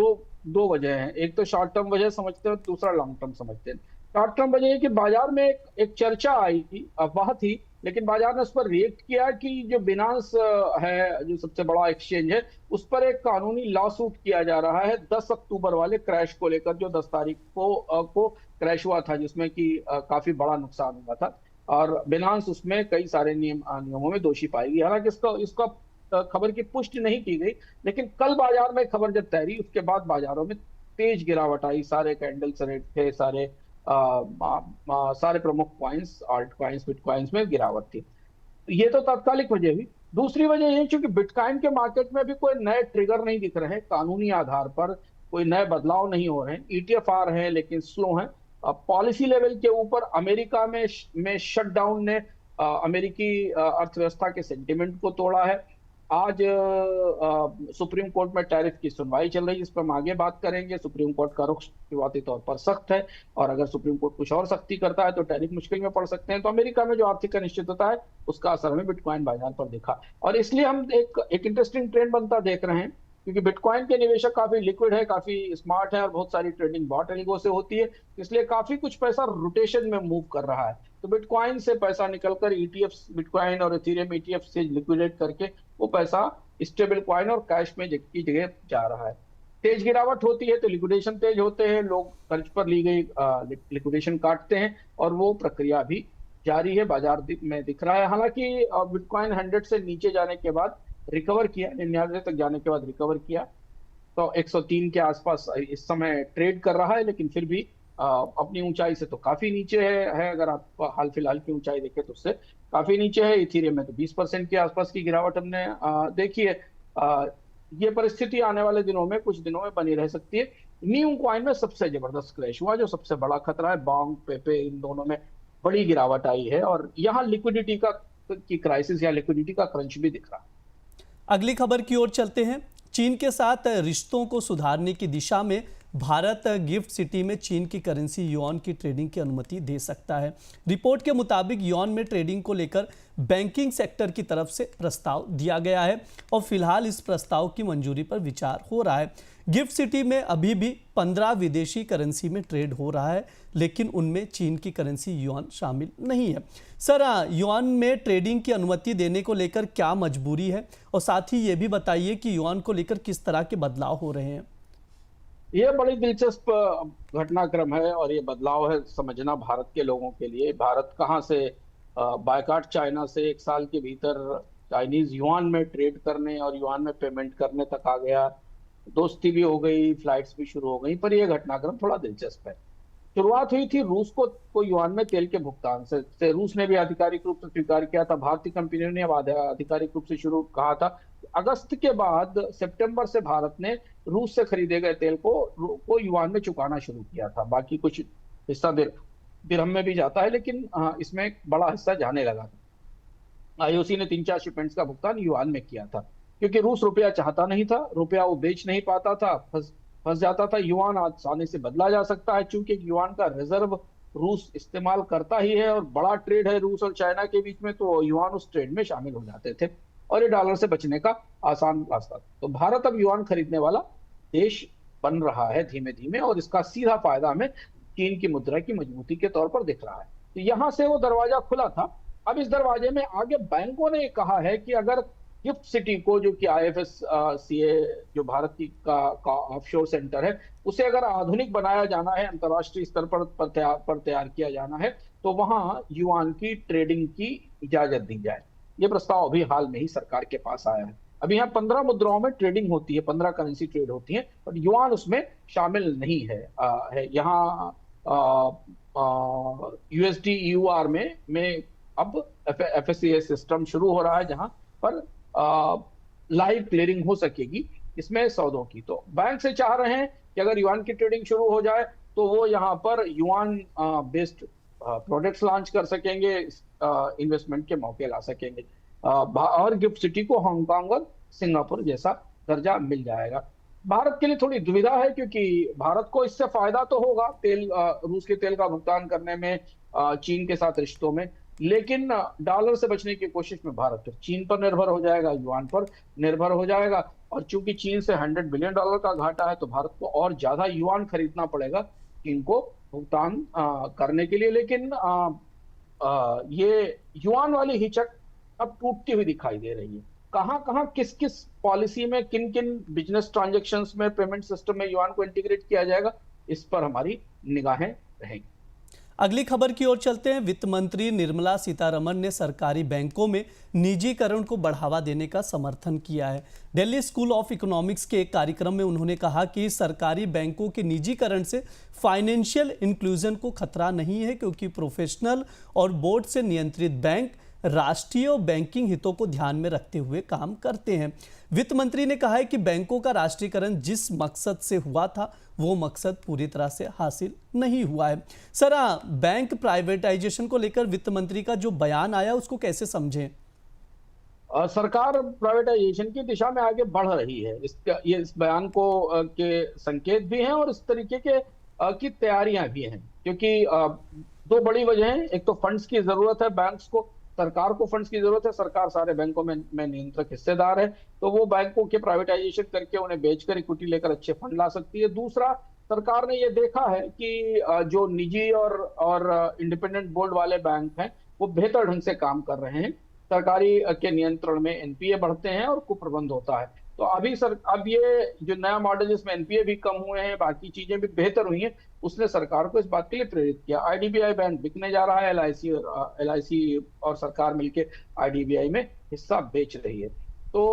[SPEAKER 3] दो वजह हैं। एक तो शॉर्ट टर्म वजह समझते हैं, दूसरा लॉन्ग टर्म समझते हैं। शॉर्ट टर्म वजह है कि बाजार में एक चर्चा आई थी, अफवाह थी, लेकिन बाजार ने उस पर रिएक्ट किया कि जो बिनांस है, जो सबसे बड़ा एक्सचेंज है, उस पर एक कानूनी लॉ सूट किया जा रहा है 10 अक्टूबर वाले क्रैश को लेकर, जो 10 तारीख को क्रैश हुआ था, जिसमें कि काफी बड़ा नुकसान हुआ था और बिनांस उसमें कई सारे नियमों में दोषी पाई गई। हालांकि इसका खबर की पुष्टि नहीं की गई, लेकिन कल बाजार में खबर जब तैरी, उसके बाद बाजारों में तेज गिरावट आई। सारे कैंडल्स रेट थे, सारे प्रमुख कॉइन्स, आल्ट कॉइन्स, बिटकॉइन्स में गिरावट थी। ये तो तात्कालिक वजह हुई। दूसरी वजह ये, क्योंकि बिटकॉइन के मार्केट में भी कोई नए ट्रिगर नहीं दिख रहे हैं, कानूनी आधार पर कोई नए बदलाव नहीं हो रहे हैं। ईटीएफ आ रहे हैं लेकिन स्लो हैं। पॉलिसी लेवल के ऊपर अमेरिका में शटडाउन ने अमेरिकी अर्थव्यवस्था के सेंटिमेंट को तोड़ा है। आज सुप्रीम कोर्ट में टैरिफ की सुनवाई चल रही है, जिस पर हम आगे बात करेंगे। सुप्रीम कोर्ट का रुख शुरुआती तौर पर सख्त है और अगर सुप्रीम कोर्ट कुछ और सख्ती करता है तो टैरिफ मुश्किल में पड़ सकते हैं। तो अमेरिका में जो आर्थिक अनिश्चितता है, उसका असर हमें बिटकॉइन बाजार पर दिखा और इसलिए हम एक इंटरेस्टिंग ट्रेंड बनता देख रहे हैं, क्योंकि बिटकॉइन के निवेशक काफी लिक्विड है, काफी स्मार्ट है और बहुत सारी ट्रेडिंग बॉट एल्गो से होती है, इसलिए काफी कुछ पैसा रोटेशन में मूव कर रहा है। तो बिटकॉइन से पैसा निकलकर ईटीएफ, बिटकॉइन और इथेरियम ईटीएफ से लिक्विडेट करके वो पैसा स्टेबल कॉइन और कैश में की जगह जा रहा है। तेज गिरावट होती है तो लिक्विडेशन तेज होते हैं, लोग कर्ज पर ली गई लिक्विडेशन काटते हैं और वो प्रक्रिया भी जारी है, बाजार में दिख रहा है। हालांकि बिटकॉइन 100 से नीचे जाने के बाद रिकवर किया, 99 तक जाने के बाद रिकवर किया, तो 103 के आसपास इस समय ट्रेड कर रहा है, लेकिन फिर भी अपनी ऊंचाई से तो काफी नीचे है। अगर आप हाल फिलहाल की ऊंचाई देखें तो उससे काफी नीचे है। इथेरियम में तो 20% के आसपास की गिरावट हमने देखी है। ये परिस्थिति आने वाले दिनों में, कुछ दिनों में बनी रह सकती है। न्यू कॉइन में सबसे जबरदस्त क्रैश हुआ, जो सबसे बड़ा खतरा है। बांग, पेपे, इन दोनों में बड़ी गिरावट आई है और यहाँ लिक्विडिटी की क्राइसिस या लिक्विडिटी का क्रंच भी दिख रहा है।
[SPEAKER 2] अगली खबर की ओर चलते हैं। चीन के साथ रिश्तों को सुधारने की दिशा में भारत गिफ्ट सिटी में चीन की करेंसी युआन की ट्रेडिंग की अनुमति दे सकता है। रिपोर्ट के मुताबिक युआन में ट्रेडिंग को लेकर बैंकिंग सेक्टर की तरफ से प्रस्ताव दिया गया है और फिलहाल इस प्रस्ताव की मंजूरी पर विचार हो रहा है। गिफ्ट सिटी में अभी भी 15 विदेशी करेंसी में ट्रेड हो रहा है, लेकिन उनमें चीन की करेंसी युआन शामिल नहीं है। सर, युआन में ट्रेडिंग की अनुमति देने को लेकर क्या मजबूरी है, और साथ ही ये भी बताइए कि युआन को लेकर किस तरह के बदलाव हो रहे हैं।
[SPEAKER 3] ये बड़ी दिलचस्प घटनाक्रम है और ये बदलाव है समझना भारत के लोगों के लिए। भारत कहाँ से बायकॉट चाइना से 1 साल के भीतर चाइनीज युआन में ट्रेड करने और युआन में पेमेंट करने तक आ गया। दोस्ती भी हो गई, फ्लाइट्स भी शुरू हो गई, पर यह घटनाक्रम थोड़ा दिलचस्प है। शुरुआत हुई थी रूस को युआन में तेल के भुगतान से। रूस ने भी आधिकारिक रूप से स्वीकार किया था, भारतीय कंपनियों ने अब आधिकारिक रूप से शुरू कहा था। अगस्त के बाद सितंबर से भारत ने रूस से खरीदे गए तेल को युआन में चुकाना शुरू किया था। बाकी कुछ हिस्सा दिरहम में भी जाता है, लेकिन इसमें एक बड़ा हिस्सा जाने लगा था। आईओसी ने 3-4 शिपमेंट्स का भुगतान युआन में किया था, क्योंकि रूस रुपया चाहता नहीं था, रुपया वो बेच नहीं पाता था, फंस जाता था। युआन आसानी से बदला जा सकता है, चूंकि युआन का रिजर्व रूस इस्तेमाल करता ही है और बड़ा ट्रेड है रूस और चाइना के बीच में, तो युआन उस ट्रेड में शामिल हो जाते थे और ये डॉलर से बचने का आसान रास्ता था। तो भारत अब युआन खरीदने वाला देश बन रहा है धीमे धीमे, और इसका सीधा फायदा हमें चीन की मुद्रा की मजबूती के तौर पर दिख रहा है। तो यहां से वो दरवाजा खुला था। अब इस दरवाजे में आगे बैंकों ने कहा है कि अगर गिफ्ट सिटी को, जो कि IFSCA जो भारत की का ऑफशोर सेंटर है, उसे अगर आधुनिक बनाया जाना है, अंतर्राष्ट्रीय स्तर पर तैयार किया जाना है, तो वहां युआन की ट्रेडिंग की इजाजत दी जाए। ये प्रस्ताव अभी हाल में ही सरकार के पास आया है। अभी यहाँ 15 मुद्राओं में ट्रेडिंग होती है, 15 करेंसी ट्रेड होती है, बट युआन उसमें शामिल नहीं है। यहाँ USD EUR में अब FSCA सिस्टम शुरू हो रहा है, जहां पर लाइव क्लियरिंग हो सकेगी इसमें सौदों की। तो बैंक से चाह रहे हैं कि अगर युआन की ट्रेडिंग शुरू हो जाए तो वो यहाँ पर युआन बेस्ड प्रोडक्ट्स लॉन्च कर सकेंगे, इन्वेस्टमेंट के मौके ला सकेंगे, और गिफ्ट सिटी को हांगकांग और सिंगापुर जैसा दर्जा मिल जाएगा। भारत के लिए थोड़ी दुविधा है, क्योंकि भारत को इससे फायदा तो होगा रूस के तेल का भुगतान करने में, चीन के साथ रिश्तों में, लेकिन डॉलर से बचने की कोशिश में भारत चीन पर निर्भर हो जाएगा, युआन पर निर्भर हो जाएगा। और चूंकि चीन से $100 बिलियन का घाटा है, तो भारत को और ज्यादा युआन खरीदना पड़ेगा चीन को भुगतान करने के लिए। लेकिन ये युआन वाली हिचक अब टूटती हुई दिखाई दे रही है। कहां कहां किस किस पॉलिसी में, किन किन बिजनेस ट्रांजैक्शंस में, पेमेंट सिस्टम में युआन को इंटीग्रेट किया जाएगा, इस पर हमारी निगाहें रहेंगी।
[SPEAKER 2] अगली खबर की ओर चलते हैं। वित्त मंत्री निर्मला सीतारमण ने सरकारी बैंकों में निजीकरण को बढ़ावा देने का समर्थन किया है। दिल्ली स्कूल ऑफ इकोनॉमिक्स के एक कार्यक्रम में उन्होंने कहा कि सरकारी बैंकों के निजीकरण से फाइनेंशियल इंक्लूजन को खतरा नहीं है, क्योंकि प्रोफेशनल और बोर्ड से नियंत्रित बैंक राष्ट्रीय बैंकिंग हितों को ध्यान में रखते हुए काम करते हैं। वित्त मंत्री ने कहा है कि बैंकों का राष्ट्रीयकरण जिस मकसद से हुआ था, वो मकसद पूरी तरह से हासिल नहीं हुआ है। सर, बैंक प्राइवेटाइजेशन को लेकर वित्त मंत्री का जो बयान आया, उसको कैसे समझें?
[SPEAKER 3] सरकार प्राइवेटाइजेशन की दिशा में आगे बढ़ रही है। इस बयान को के संकेत भी हैं और इस तरीके के की तैयारियां भी हैं, क्योंकि 2 बड़ी वजह हैं। एक तो फंड्स की जरूरत है, बैंक्स को, सरकार को फंड्स की जरूरत है। सरकार सारे बैंकों में नियंत्रक हिस्सेदार है, तो वो बैंकों के प्राइवेटाइजेशन करके उन्हें बेचकर इक्विटी लेकर अच्छे फंड ला सकती है। दूसरा, सरकार ने ये देखा है कि जो निजी और इंडिपेंडेंट बोर्ड वाले बैंक हैं, वो बेहतर ढंग से काम कर रहे हैं। सरकारी के नियंत्रण में एनपीए बढ़ते हैं और कुप्रबंध होता है। तो अब ये जो नया मॉडल, जिसमें एनपीए भी कम हुए हैं, बाकी चीजें भी बेहतर हुई हैं, उसने सरकार को इस बात के लिए प्रेरित किया। आईडीबीआई बैंक बिकने जा रहा है, एलआईसी और सरकार मिलकर आईडीबीआई में हिस्सा बेच रही है। तो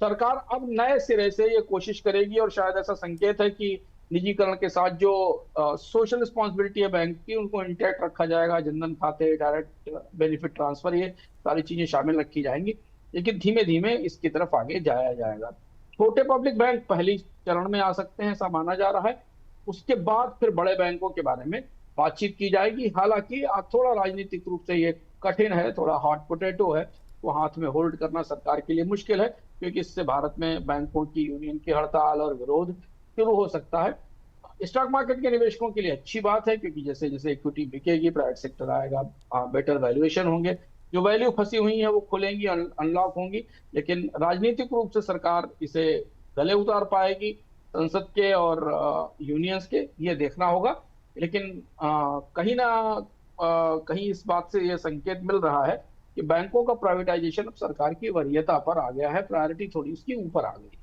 [SPEAKER 3] सरकार अब नए सिरे से ये कोशिश करेगी, और शायद ऐसा संकेत है कि निजीकरण के साथ जो सोशल रिस्पॉन्सिबिलिटी है बैंक की, उनको इंटैक्ट रखा जाएगा। जनधन खाते, डायरेक्ट बेनिफिट ट्रांसफर, ये सारी चीजें शामिल रखी जाएंगी, लेकिन धीमे धीमे इसकी तरफ आगे जाया जाएगा। छोटे पब्लिक बैंक पहली चरण में आ सकते हैं, ऐसा माना जा रहा है। उसके बाद फिर बड़े बैंकों के बारे में बातचीत की जाएगी। हालांकि थोड़ा राजनीतिक रूप से ये कठिन है, थोड़ा हॉट पोटैटो है, वो हाथ में होल्ड करना सरकार के लिए मुश्किल है, क्योंकि इससे भारत में बैंकों की यूनियन की हड़ताल और विरोध शुरू हो सकता है। स्टॉक मार्केट के निवेशकों के लिए अच्छी बात है, क्योंकि जैसे जैसे इक्विटी बिकेगी, प्राइवेट सेक्टर आएगा, बेटर वैल्यूएशन होंगे, जो वैल्यू फंसी हुई है वो खुलेंगी, अनलॉक होंगी। लेकिन राजनीतिक रूप से सरकार इसे गले उतार पाएगी संसद के और यूनियंस के, ये देखना होगा। लेकिन कहीं इस बात से यह संकेत मिल रहा है कि बैंकों का प्राइवेटाइजेशन अब सरकार की वरीयता पर आ गया है, प्रायोरिटी थोड़ी उसकी ऊपर आ गई।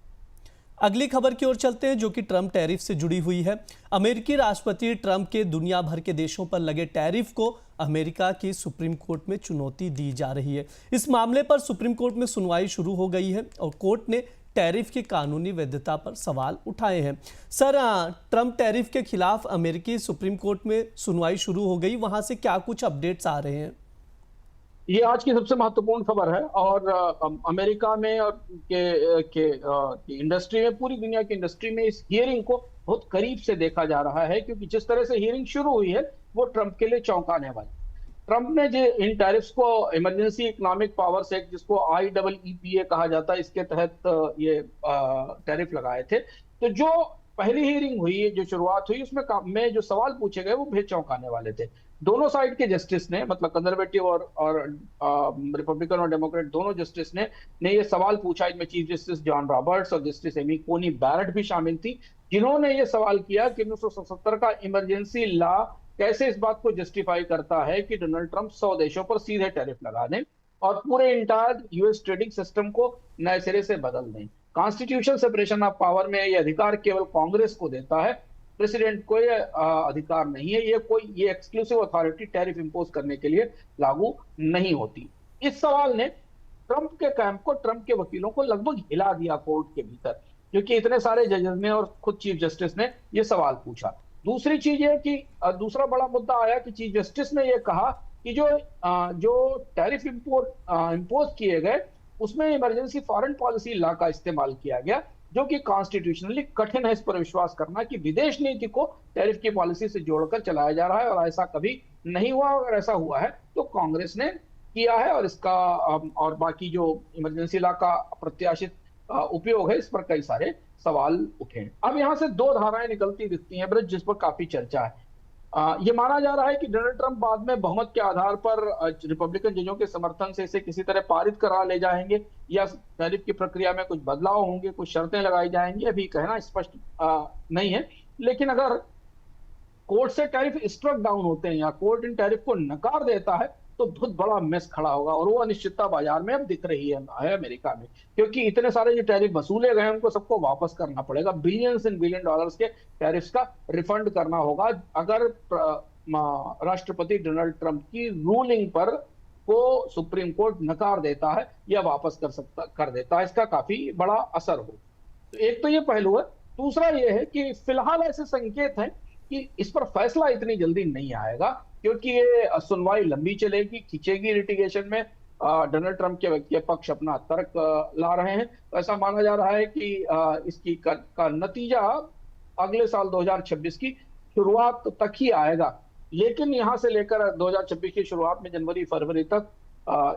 [SPEAKER 2] अगली खबर की ओर चलते हैं, जो कि ट्रंप टैरिफ से जुड़ी हुई है। अमेरिकी राष्ट्रपति ट्रंप के दुनिया भर के देशों पर लगे टैरिफ को अमेरिका की सुप्रीम कोर्ट में चुनौती दी जा रही है। इस मामले पर सुप्रीम कोर्ट में सुनवाई शुरू हो गई है और कोर्ट ने टैरिफ की कानूनी वैधता पर सवाल उठाए हैं। सर, ट्रंप टैरिफ के खिलाफ अमेरिकी सुप्रीम कोर्ट में सुनवाई शुरू हो गई, वहां से क्या कुछ अपडेट्स आ रहे हैं?
[SPEAKER 3] ये आज की सबसे महत्वपूर्ण खबर है और अमेरिका में और के इंडस्ट्री में, पूरी दुनिया की इंडस्ट्री में इस हियरिंग को बहुत करीब से देखा जा रहा है, क्योंकि जिस तरह से हियरिंग शुरू हुई है वो ट्रंप के लिए चौंकाने वाली। ट्रंप ने जो इन टैरिफ्स को इमरजेंसी इकोनॉमिक पावर्स एक्ट, जिसको IEEPA कहा जाता है, इसके तहत ये टैरिफ लगाए थे। तो जो पहली हियरिंग हुई, जो शुरुआत हुई, उसमें जो सवाल पूछे गए वो बेहद चौंकाने वाले थे। दोनों साइड के जस्टिस ने, मतलब कंजर्वेटिव और रिपब्लिकन और डेमोक्रेट दोनों जस्टिस ने ये सवाल पूछा। इनमें चीफ जस्टिस जॉन रॉबर्ट्स और जस्टिस एमी कोनी बैरट भी शामिल थी, जिन्होंने ये सवाल किया कि 1977 का इमरजेंसी लॉ कैसे इस बात को जस्टिफाई करता है कि डोनाल्ड ट्रंप 100 देशों पर सीधे टैरिफ लगा दें और पूरे इंटायर यूएस ट्रेडिंग सिस्टम को नए सिरे से बदल दें। कॉन्स्टिट्यूशनल सेपरेशन ऑफ पावर में ये अधिकार केवल कांग्रेस को देता है, प्रेसिडेंट को ये अधिकार नहीं है। ये एक्सक्लूसिव अथॉरिटी टैरिफ इंपोज करने के लिए लागू नहीं होती। इस सवाल ने ट्रंप के कैंप को, ट्रंप के वकीलों को लगभग हिला दिया कोर्ट के भीतर, क्योंकि इतने सारे जजेस ने और खुद चीफ जस्टिस ने ये सवाल पूछा। दूसरी चीज है कि दूसरा बड़ा मुद्दा आया कि चीफ जस्टिस ने यह कहा कि जो टैरिफ इंपोज किए गए उसमें इमरजेंसी फॉरेन पॉलिसी लॉ का इस्तेमाल किया गया, जो कि कॉन्स्टिट्यूशनली कठिन है इस पर विश्वास करना कि विदेश नीति को टैरिफ की पॉलिसी से जोड़कर चलाया जा रहा है, और ऐसा कभी नहीं हुआ। अगर ऐसा हुआ है तो कांग्रेस ने किया है, और इसका और बाकी जो इमरजेंसी लॉ का प्रत्याशित उपयोग है, इस पर कई सारे सवाल उठे। अब यहाँ से दो धाराएं निकलती दिखती हैं ब्रज, जिस पर काफी चर्चा है। ये माना जा रहा है कि डोनाल्ड ट्रंप बाद में बहुमत के आधार पर रिपब्लिकन जजों के समर्थन से इसे किसी तरह पारित करा ले जाएंगे, या टैरिफ की प्रक्रिया में कुछ बदलाव होंगे, कुछ शर्तें लगाई जाएंगी, अभी कहना स्पष्ट नहीं है। लेकिन अगर कोर्ट से टैरिफ स्ट्रक डाउन होते हैं या कोर्ट इन टैरिफ को नकार देता है तो बहुत बड़ा मेस खड़ा होगा, और वो अनिश्चितता बाजार में अब दिख रही है अमेरिका में, क्योंकि इतने सारे जो टैरिफ वसूले गए उनको सबको वापस करना पड़ेगा। बिलियंस एंड बिलियन डॉलर्स के टैरिफ्स का रिफंड करना होगा अगर राष्ट्रपति डोनाल्ड ट्रंप की रूलिंग पर को सुप्रीम कोर्ट नकार देता है या वापस कर देता है। इसका काफी बड़ा असर हो। तो एक तो ये पहलू है। दूसरा ये है कि फिलहाल ऐसे संकेत हैं कि इस पर फैसला इतनी जल्दी नहीं आएगा, क्योंकि ये सुनवाई लंबी चलेगी, खींचेगी लिटिगेशन में। डोनाल्ड ट्रंप के पक्ष अपना तर्क ला रहे हैं, तो ऐसा माना जा रहा है कि इसकी का नतीजा अगले साल 2026 की शुरुआत तक ही आएगा। लेकिन यहां से लेकर 2026 की शुरुआत में जनवरी फरवरी तक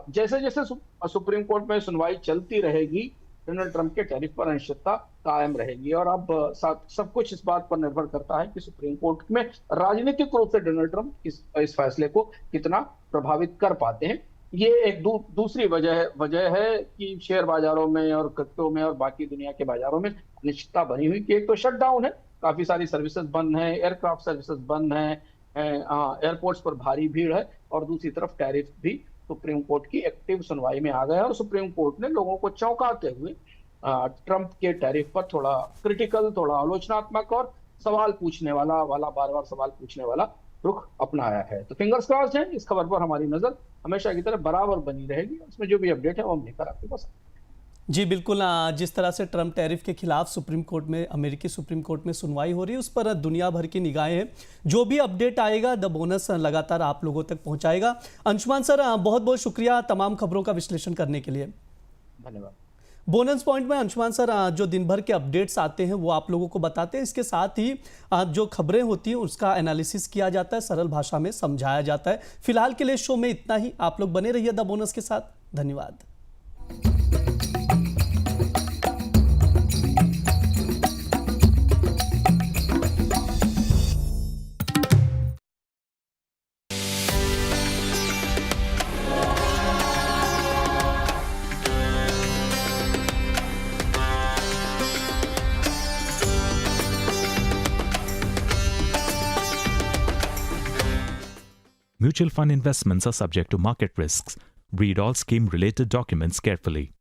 [SPEAKER 3] जैसे जैसे सुप्रीम कोर्ट में सुनवाई चलती रहेगी, डोनाल्ड ट्रंप के टैरिफ पर अनिश्चितता कायम रहेगी। और अब सब कुछ इस बात पर निर्भर करता है कि सुप्रीम कोर्ट में राजनीतिक रूप से डोनाल्ड ट्रंप इस फैसले को कितना प्रभावित कर पाते हैं। ये एक दूसरी वजह है कि शेयर बाजारों में और क्रिप्टो में और बाकी दुनिया के बाजारों में अनिश्चितता बनी हुई कि एक तो शटडाउन है, काफी सारी सर्विसेज बंद है, एयरक्राफ्ट सर्विसेज बंद है, एयरपोर्ट्स पर भारी भीड़ है, और दूसरी तरफ टैरिफ भी सुप्रीम कोर्ट की एक्टिव सुनवाई में आ गया। और सुप्रीम कोर्ट ने लोगों को चौंकाते हुए ट्रंप के टैरिफ पर थोड़ा क्रिटिकल, थोड़ा आलोचनात्मक और सवाल पूछने वाला बार बार सवाल पूछने वाला रुख अपनाया है। तो फिंगर्स क्रॉस्ड है, इस खबर पर हमारी नजर हमेशा की तरह बराबर बनी रहेगी। उसमें जो भी अपडेट है वो हम लेकर आपके पास।
[SPEAKER 2] जी बिल्कुल, जिस तरह से ट्रंप टैरिफ के खिलाफ सुप्रीम कोर्ट में, अमेरिकी सुप्रीम कोर्ट में सुनवाई हो रही है, उस पर दुनिया भर की निगाहें हैं। जो भी अपडेट आएगा द बोनस लगातार आप लोगों तक पहुंचाएगा। अंशुमान सर, बहुत बहुत शुक्रिया तमाम खबरों का विश्लेषण करने के लिए।
[SPEAKER 3] धन्यवाद।
[SPEAKER 2] बोनस पॉइंट में अंशुमान सर जो दिन भर के अपडेट्स आते हैं वो आप लोगों को बताते हैं, इसके साथ ही जो खबरें होती हैं उसका एनालिसिस किया जाता है, सरल भाषा में समझाया जाता है। फिलहाल के लिए शो में इतना ही। आप लोग बने रहिए द बोनस के साथ। धन्यवाद।
[SPEAKER 1] Mutual fund investments are subject to market risks. Read all scheme related documents carefully.